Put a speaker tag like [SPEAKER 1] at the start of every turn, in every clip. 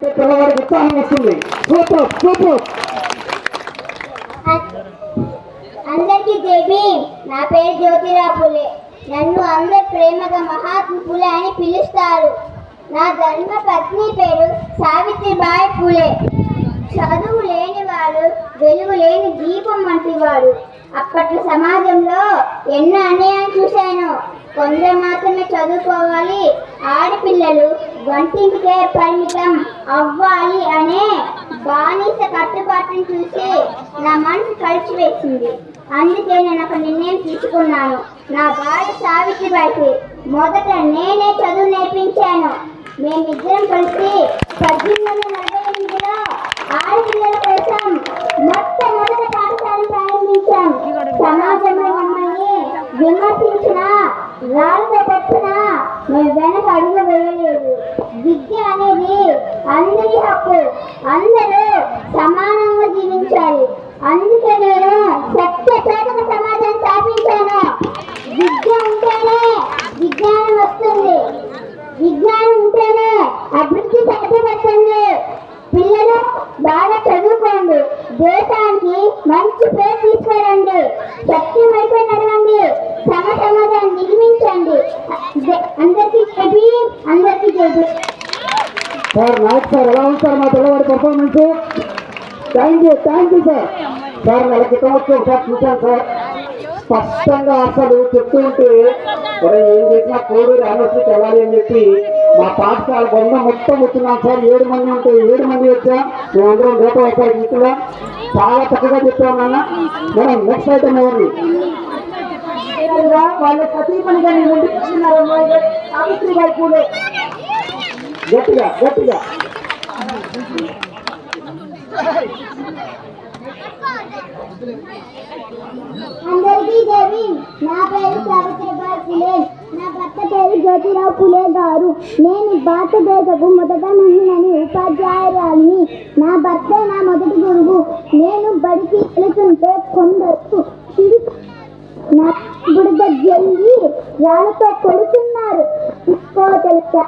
[SPEAKER 1] పిల్లవాడికి ఉత్సాహం వస్తుంది. Super super.
[SPEAKER 2] అందరికీ జేబీ. నా పేరు జ్యోతిరావు పులే. నన్ను అందరు ప్రేమగా మహాత్మా పులే అని పిలుస్తారు. నా ధర్మ పత్ని పేరు సావిత్రిబాయి పులే. చదువు లేనివాడు వెలుగు లేని దీపం వంటివాడు. అప్పటి సమాజంలో ఎన్నో అన్యాయం చూశాను. కొందరు మాత్రమే చదువుకోవాలి, ఆడపిల్లలు వంటింటికే పరిమితం అవ్వాలి అనే బానిస కట్టుబాటును చూసి నా మనసు కలిసివేసింది. అందుకే నేను ఒక నిర్ణయం తీసుకున్నాను. నా భార్య సావిత్రిబాయికి మొదట నేనే చదువు నేర్పించాను. మేమిద్దరం కలిసి 1848లో ఆడపిల్లల కోసం మొట్టమొదటి పాఠశాలను ప్రారంభించాం. సమాజంలో మమ్మల్ని విమర్శించిన రాళ్ళతో పట్టినా మేము వెనక అడుగు వేయలేదు. విద్య అనేది అందరి హక్కు, అందరూ సమానంగా జీవించాలి. అందుకే నేను సత్యశోధక సమాజాన్ని స్థాపించాను. విద్య ఉంటేనే విజ్ఞానం వస్తుంది, విజ్ఞానం ఉంటేనే అభివృద్ధి సాధ్యపడుతుంది. పిల్లలు బాగా చదువుకోండి, దేశానికి మంచి పేరు తీసుకురండి, సత్యం వైపు నడవండి, సమాజాన్ని నిర్మించండి. అందరికీ చెప్పి అందరికీ చెప్పి
[SPEAKER 1] సార్ నాయక్ సార్ ఎలా ఉంది సార్ మా పిల్లవాడి performance? Thank you sir. Sir నెల క్రితం వచ్చి ఒకసారి చూశాను సార్. స్పష్టంగా అసలు చెప్తూ ఉంటే ఏం చేసినా కోడూరు యూనివర్సిటీకి వెళ్ళాలి అని చెప్పి మా పాఠశాల బృందం మొత్తం వచ్చినాం సార్. 7 మంది ఉంటే 7 మంది వచ్చాం. మేమందరం రేపు వస్తాయి ఇంట్లో చాలా చక్కగా చెప్పామన్నా. మేడం నెక్స్ట్ ఐటమ్ ఎవరిని
[SPEAKER 3] వాళ్ళ సతీమణిగా నేను ముందుకు వచ్చినారు. సావిత్రిబాయి పూలే.
[SPEAKER 1] గట్టిగా గట్టిగా
[SPEAKER 2] అందరికీ దేవి. నా పేరు సావిత్రిబాయి పులే. నా భర్త పేరు జ్యోతిరావు పులే గారు. నేను భారతదేశపు మొదటి మహిళని, ఉపాధ్యాయురాలిని. నా భర్త నా మొదటి గురువు. నేను బడికి వెళుతుంటే కొందరు నా బుడద జల్లి రాళ్ళతో కొడుతున్నారు. తెలుసా,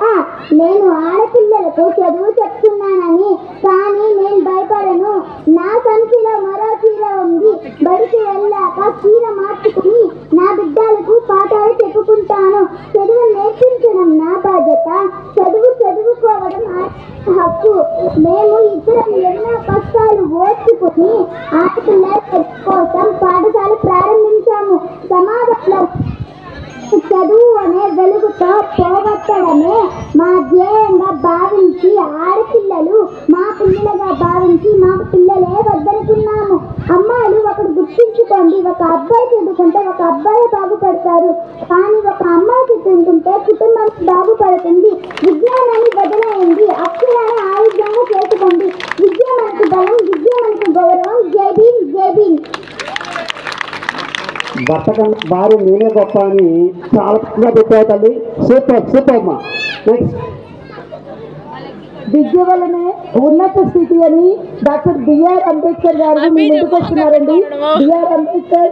[SPEAKER 2] నేను ఆడపిల్లలకు చదువు చెప్తున్నానని. కానీ నేను భయపడను. నా సంచిలో మరో చీర ఉంది. బడికి వెళ్ళాక చీర మార్చుకుని నా బిడ్డలకు పాఠాలు చెప్పుకుంటాను. చదువు నేర్పించడం నా బాధ్యత. చదువుకోవడం హక్కు. మేము ఇద్దరం ఎన్నో కష్టాలు ఓర్చుకుని ఆడపిల్లల కోసం పాఠశాల ప్రారంభించాము. సమాజంలో చదువు అనే వెలుగుతో పోగొట్టడమే మా ధ్యేయంగా భావించి, ఆడపిల్లలు మా పిల్లలుగా భావించి మాకు పిల్లలే వద్దనుకున్నాము. అమ్మాయిలు ఒకటి గుర్తించుకోండి, ఒక అబ్బాయి చదువుకుంటే ఒక అబ్బాయి బాగుపడతారు, కానీ ఒక అమ్మాయి చదువుకుంటే కుటుంబం బాగుపడుతుంది. విజ్ఞానాన్ని వదిలేయండి, అక్షరాన్ని ఆయుధంగా చేసుకోండి. విద్య మనకు బలం, విద్య మనకు గౌరవం. జై భీమ్, జై భీమ్.
[SPEAKER 1] భర్త కన్నా భార్య నేనే గొప్ప అని చాలా చక్కగా పెట్టావు తల్లి. సూపర్ సూపర్ అమ్మా. నెక్స్ట్
[SPEAKER 3] విద్య వల్లనే ఉన్నత స్థితి అని డాక్టర్ బిఆర్ అంబేద్కర్ గారు ముందుకు వస్తున్నారండి. బిఆర్ అంబేద్కర్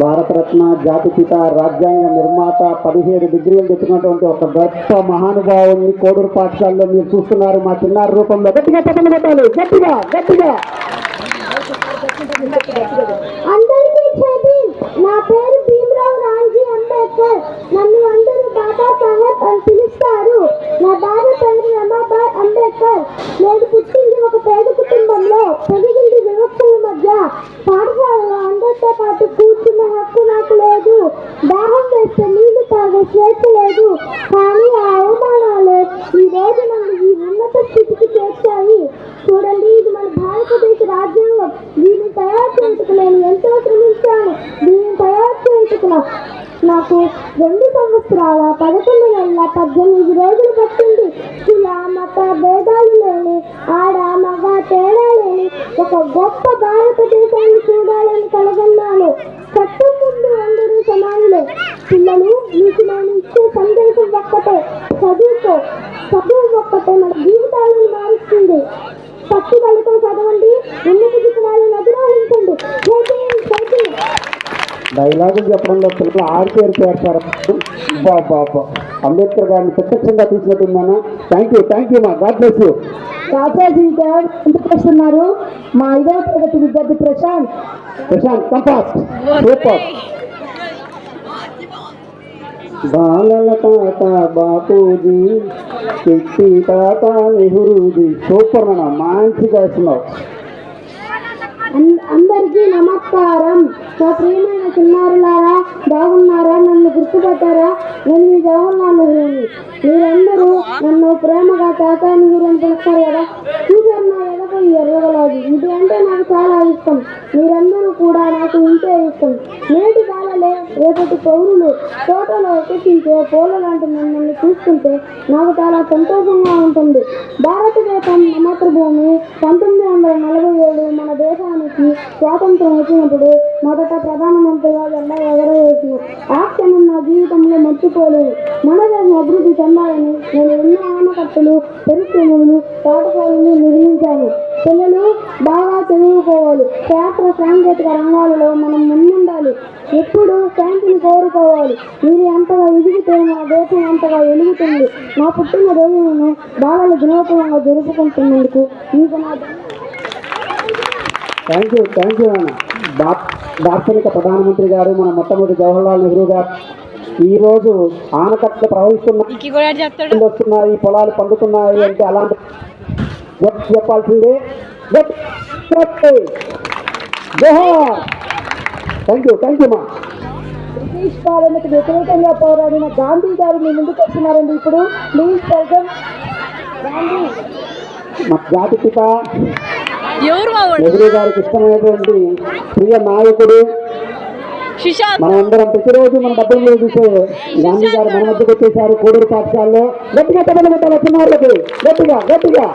[SPEAKER 1] భారతరత్న, జాతిపిత, రాజ్యాంగ నిర్మాత, 17 డిగ్రీలు తెచ్చినటువంటి ఒక గొప్ప మహానుభావుని కోడూరు పాఠశాలలో మీరు చూస్తున్నారు మా చిన్నారి రూపంలో. గట్టిగా పక్కన పెట్టాలి, గట్టిగా గట్టిగా.
[SPEAKER 2] అందరికీ చెప్పి నా పేరు భీమరావు రాంజీ అంబేద్కర్. నన్ను అందరూ బాబా సాహెబ్ అని పిలుస్తారు. నా భార్య పేరు రమాబాయ్ అంబేద్కర్. నేను పుట్టింది ఒక పేద కుటుంబంలో. పెరిగింది వివక్షల మధ్య. పాఠశాలలో అందరితో పాటు కూర్చున్న హక్కు నాకు లేదు. దాహం వేస్తే నీళ్లు తాగే స్వేచ్ఛ లేదు. కానీ ఆ అవమానాలు ఈ రోజు నన్ను ఈ ఉన్నత స్థితికి చేర్చాయి. చూడండి, ఇది మన భారతదేశ రాజ్యాంగం. దీన్ని తయారు చేయుటకు నేను ఎంతో శ్రమించాను. దీన్ని తయారు చేయుటకు నాకు 2 సంవత్సరాల 11 నెలల 18 రోజులు పట్టింది. కుల మత భేదాలు లేని, ఆడ మగ తేడా లేని ఒక గొప్ప భారతదేశాన్ని చూడాలని కలగన్నాను. చట్టం ముందు అందరూ సమానులే. పిల్లలు, మీకు నేను ఇచ్చే సందేశం ఒక్కటే, చదువుకో. చదువు ఒక్కటే మన జీవితాలను మారుస్తుంది. పట్టుదలతో చదవండి, ఉన్నత శిఖరాలను అధిరోహించండి.
[SPEAKER 1] డైలాగులు చెప్పడంలో పిల్లలు ఆడితేరు చేస్తారు. బాబా అంబేద్కర్ గారిని ప్రత్యక్షంగా చూసినట్టున్నాను. థ్యాంక్ యూ మా, గాడ్ బ్లెస్ యూ.
[SPEAKER 3] రాజాజీ గారు ఎందుకు వస్తున్నారు? మా 5వ తరగతి విద్యార్థి ప్రశాంత్.
[SPEAKER 1] Compass super. బాలల తాత బాపూజీ, చెట్టి తాత నెహ్రూజీ. సూపర్ అన్న, మంచిగా వేస్తున్నావు.
[SPEAKER 2] అందరికీ నమస్కారం. నా ప్రియమైన చిన్నారులారా, బాగున్నారా? నన్ను గుర్తుపట్టారా? నేను మీ జవహర్లాల్ నెహ్రూని. మీరందరూ నన్ను ప్రేమగా తాతా నెహ్రూ అని పిలుస్తారు కదా. చూసారు నా ఎడపై ఎర్రగలాది. ఇది అంటే నాకు చాలా ఇష్టం. మీరందరూ కూడా నాకు ఇంతే ఇష్టం. నేటి బాలలే రేపటి పౌరులు. తోటలో ఎక్కించే పూల లాంటి మిమ్మల్ని చూస్తుంటే నాకు చాలా సంతోషంగా ఉంటుంది. భారతదేశం మాతృభూమి. 1947 మన దేశానికి స్వాతంత్రం వచ్చినప్పుడు మొదట ప్రధానమంత్రిగా జెండా ఎగరవేసిన ఆ క్షణం నా జీవితంలో మర్చిపోలేదు. మన దేశం అభివృద్ధి చెందాలని నేను ఎన్నో ఆనకట్టలు, పరిశ్రమలు, పాఠశాలలు నిర్మించాను. పిల్లలు బాగా చదువుకోవాలి. శాస్త్ర సాంకేతిక రంగాలలో మనం ముందుండాలి. ఎప్పుడు శాంతిని కోరుకోవాలి. మీరు ఎంతగా ఎదిగితే మన దేశం అంతగా వెలుగుతుంది. నా పుట్టినరోజులను బాలల దినోత్సవంగా జరుపుకుంటున్నందుకు మీకు నా
[SPEAKER 1] థ్యాంక్ యూ అన్న. దార్శనిక ప్రధానమంత్రి గారు, మన మొట్టమొదటి జవహర్లాల్ నెహ్రూ గారు ఈరోజు ఆనకట్టలు ప్రవహిస్తున్నాయి, పొలాలు పండుతున్నాయి అంటే అలాంటి చెప్పాల్సిందే. థ్యాంక్ యూ మా.
[SPEAKER 3] బ్రిటిష్ పాలనకు వ్యతిరేకంగా పోరాడిన గాంధీ గారు మీ ముందుకు వస్తున్నారండి. ఇప్పుడు ప్లీజ్ వెల్కమ్ గాంధీ.
[SPEAKER 1] మా జాతి పిత నెహ్రూ గారికి ఇష్టమైనటువంటి ప్రియ నాయకుడు. మనమందరం ప్రతిరోజు మన డబ్బులు చూసే గాంధీ గారు మన మధ్యకు వచ్చేసారు. కోడూరు పాఠశాలలో గట్టిగా తప్పకుండా చిన్నారులకి గట్టిగా.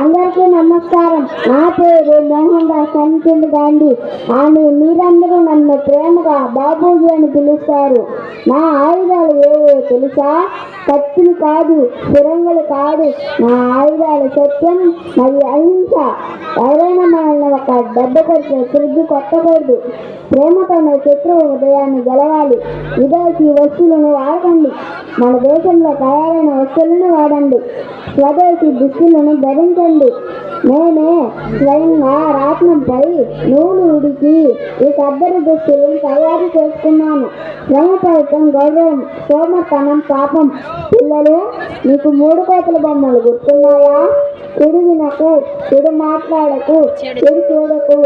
[SPEAKER 2] అందరికీ నమస్కారం. నా పేరు మోహన్ దాస్ కరమ్చంద్ గాంధీ అని మీరందరూ నన్ను ప్రేమగా బాబూజీ అని పిలుస్తారు. నా ఆయుధాలు ఏవో తెలుసా? కత్తులు కాదు, ఫిరంగులు కాదు. నా ఆయుధాలు సత్యం మరియు అహింస. ఎవరైనా మనల్ని ఒక దెబ్బ కొడితే తిరిగి కొట్టకూడదు. ప్రేమతోనే శత్రువు హృదయాన్ని గెలవాలి. విదేశీ వస్తువులను వాడకండి. మన దేశంలో తయారైన వస్తువులను వాడండి. స్వదేశీ దుస్తులను ధరించండి. నేనే స్వయంగా రాట్నంపై నూలు ఉడికి ఈ ఖద్దరు దుస్తులను తయారు చేసుకున్నాను. శ్రమ ఫలితం గౌరవం, సోమతనం పాపం. పిల్లలు, మీకు 3 కోతుల బొమ్మలు గుర్తున్నాయా? చెడు వినకు, చెడు మాట్లాడకు, చెడు చూడకు.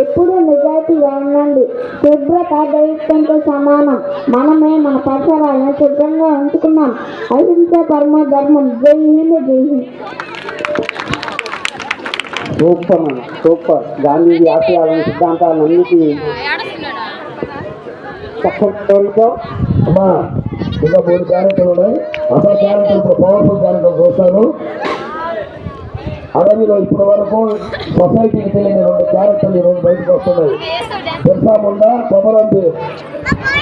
[SPEAKER 2] ఎప్పుడూ నిజాయితీగా ఉండండి. శుభ్రత దైత్యంతో సమానం. మనమే మన పరిసరాలను శుభ్రంగా ఉంచుకున్నాం. అహింస పరమ ధర్మం. జై హింద్, జై హింద్.
[SPEAKER 1] సూపర్ అన్న, సూపర్. గాంధీజీ ఆశయాలను, సిద్ధాంతాలను అన్నిటి చక్కగా
[SPEAKER 4] అమ్మా. ఇంకా 3 క్యారెక్టర్లు ఉన్నాయి. అసలు క్యారెక్టర్ పవర్ఫుల్ క్యారెక్టర్ చూస్తాను. అడవిలో ఇప్పటి వరకు సొసైటీకి తెలియని 2 క్యారెక్టర్లు ఈరోజు బయటకు వస్తున్నాయి. బిర్సా ముండా, కొమరంబి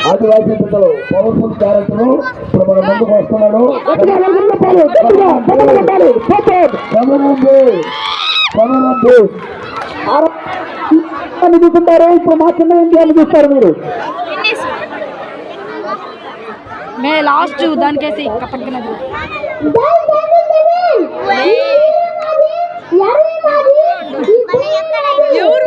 [SPEAKER 4] ఆదివాసీ బిడ్డలు పవర్ఫుల్ క్యారెక్టర్ ఇప్పుడు మన ముందుకు వస్తున్నాడు.
[SPEAKER 1] చూస్తుంటారు. ఇప్పుడు మా చిన్న ఇండియాని చూస్తారు మీరు.
[SPEAKER 5] లాస్ట్ దానికేసి కప్పటికినది ఎవరు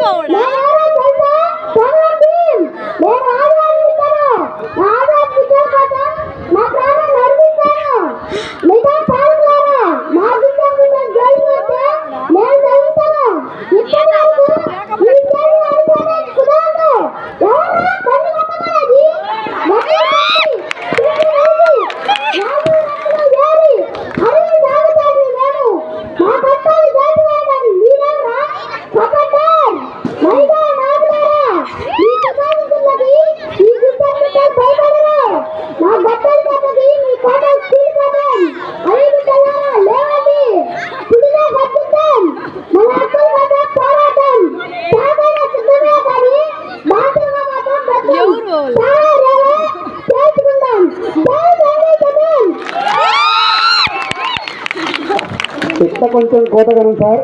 [SPEAKER 1] పిట్ట కొంచెం కోతగనం సార్.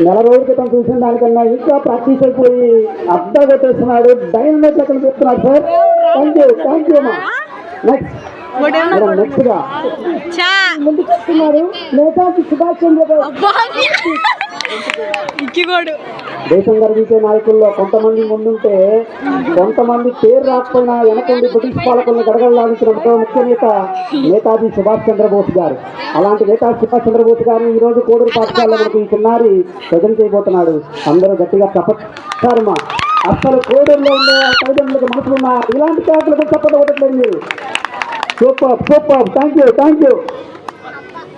[SPEAKER 1] నెల రోజుల క్రితం చూసిన దానికన్నా ఇంకా ప్రాక్టీస్ అయిపోయి అడ్డా కొట్టేస్తున్నాడు. డైనమిక్ లెక్కలు చెప్తున్నాడు సార్. థ్యాంక్ యూ మా. నెక్స్ట్ మేడం నెక్స్ట్ గా
[SPEAKER 3] ముందుకు వస్తున్నారు నేతాజీ సుభాష్ చంద్రబోస్.
[SPEAKER 1] దేశం గర్వించే నాయకుల్లో కొంతమంది ముందుంటే కొంతమంది పేరు రాకపోయినా వెనకండి బ్రిటిష్ పాలకులను గడగడలాడించిన ఒక ముఖ్య నేత నేతాజీ సుభాష్ చంద్రబోస్ గారు. అలాంటి నేతాజీ సుభాష్ చంద్రబోస్ గారిని ఈ రోజు కోడూరు పాఠశాలలో మనకు ఈ చిన్నారి ప్రజెంట్ చేయబోతున్నాడు. అందరూ గట్టిగా చెప్పారమ్మా. అసలు కోడూరులో ఉండే తల్లిదండ్రులకు మనసులున్న ఇలాంటి క్యారెక్టర్లకు చప్పట్లు కొట్టట్లేదు మీరు. Super super, thank you thank you.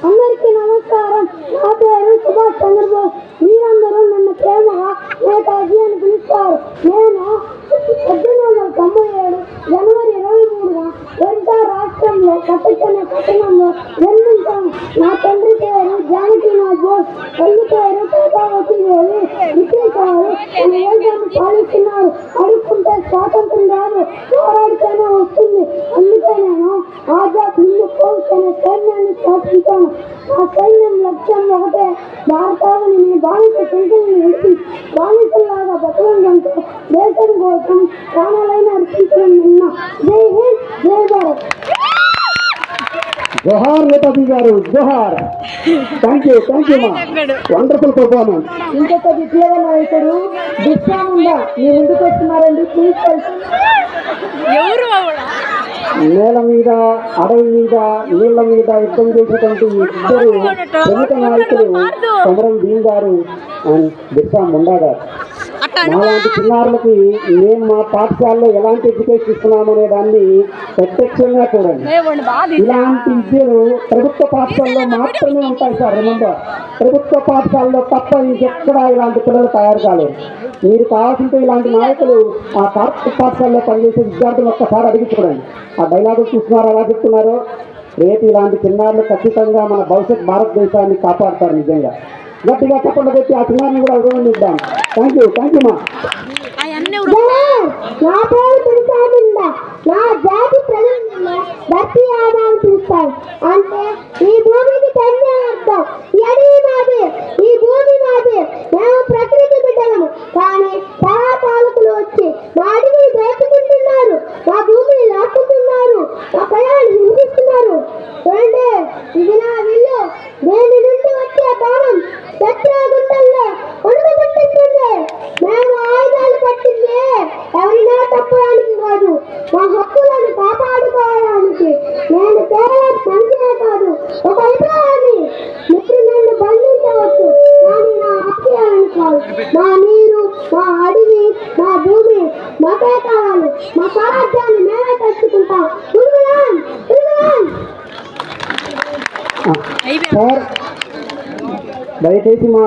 [SPEAKER 2] అందరికీ నమస్కారం. నా పేరు సుభాష్ చంద్రబోస్. మీరందరూ నన్ను ప్రేమగా నేతాజీ అని పిలుస్తారు. నేను 1897 జనవరి 23న ఒరిస్సా రాష్ట్రంలో కటక్ అనే పట్టణంలో జన్మించాను. నా తండ్రి పేరు జానకీనాథ్ బోస్, తల్లి పేరు పేదావతి దేవి. బ్రిటిష్ వారు మన దేశాన్ని పాలిస్తున్నారు. అడుక్కుంటే స్వాతంత్రం రాదు, పోరాడితేనే వస్తుంది. అందుకే నేను ఆజాద్ హిందూ ఫౌజ్ అనే సైన్యాన్ని స్థాపించాను. ఆ సైన్యం లక్ష్యం ఒకటే, భారతావనిని బానిస సంఖ్యలను విడిచి బానిసల్లాగా బతకడం కంటే దేశం కోసం ప్రాణాలైన అర్పించడం నిన్న. జై హింద్, జై భారత్.
[SPEAKER 1] జోహార్ నేతాజీ గారు, జోహార్. థ్యాంక్ యూ మా. Wonderful performance.
[SPEAKER 3] ఇంకొక విప్లవ నాయకుడు బిర్సా ముండా మీ ముందుకు వస్తున్నారండి. ప్లీజ్
[SPEAKER 1] నేల మీద, అడవి మీద, నీళ్ల మీద యుద్ధం చేసేటువంటి ఇద్దరు ప్రముఖ నాయకులు కొమరం భీమ్ గారు అండ్ బిర్సా ముండా గారు. మాలాంటి చిన్నారులకి మేము మా పాఠశాలలో ఎలాంటి ఎడ్యుకేషన్ ఇస్తున్నామనే దాన్ని ప్రత్యక్షంగా చూడండి. ఇలాంటి విద్యలు ప్రభుత్వ పాఠశాలలో మాత్రమే ఉంటాయి సార్. రిమెంబర్, ప్రభుత్వ పాఠశాలలో తప్ప ఇంకెక్కడా ఇలాంటి పిల్లలు తయారు కాలేదు. మీరు కావాల్సింటే ఇలాంటి నాయకులు ఆ కార్పొరేట్ పాఠశాలలో పనిచేసే విద్యార్థులు ఒక్కసారి అడిగి చూడండి. ఆ డైలాగులు చూస్తున్నారు, ఎలా చెప్తున్నారో. రేపు ఇలాంటి చిన్నారులు ఖచ్చితంగా మన భవిష్యత్ భారతదేశాన్ని కాపాడుతారు. నిజంగా గట్టిగా చెప్పండి పెట్టి ఆ చిన్నారిని కూడా అభినందిద్దాం. థ్యాంక్ యూ మా.
[SPEAKER 2] నా పేరు పిలిచాముందా. నా జాతి ప్రజలను భర్తీ ఆదాయం పిలుస్తారు. అంటే ఈ భూమికి తండ్రి అర్థం. ఈ అడవి మాది, ఈ భూమి మాది. మేము ప్రకృతి బిడ్డలము. కానీ పాలకులు వచ్చి మా అడవిని దోచుకుంటున్నారు, మా భూమిని లాక్కుంటున్నారు, మా ప్రజలను హింసిస్తున్నారు. చూడండి, ఇది నా విల్లు. దేని నుండి వచ్చే బాణం శత్రుగుంటల్లో కొనుగొట్టింటుంది. మేము ఆయుధాలు పట్టింది ఎవరినా తప్పడానికి కాదు, మా హక్కులను కాపాడుకోవడానికి. నేను కేవలం సంఖ్యనే కాదు, ఒక విప్లవాన్ని. మీరు నన్ను బంధించవచ్చు, కానీ నా హక్కులను కాదు. మా నీరు, మా అడవి, మా భూమి మాకే కావాలి. మా స్వరాజ్యాన్ని మేమే తెచ్చుకుంటాం.
[SPEAKER 1] సార్ దయచేసి మా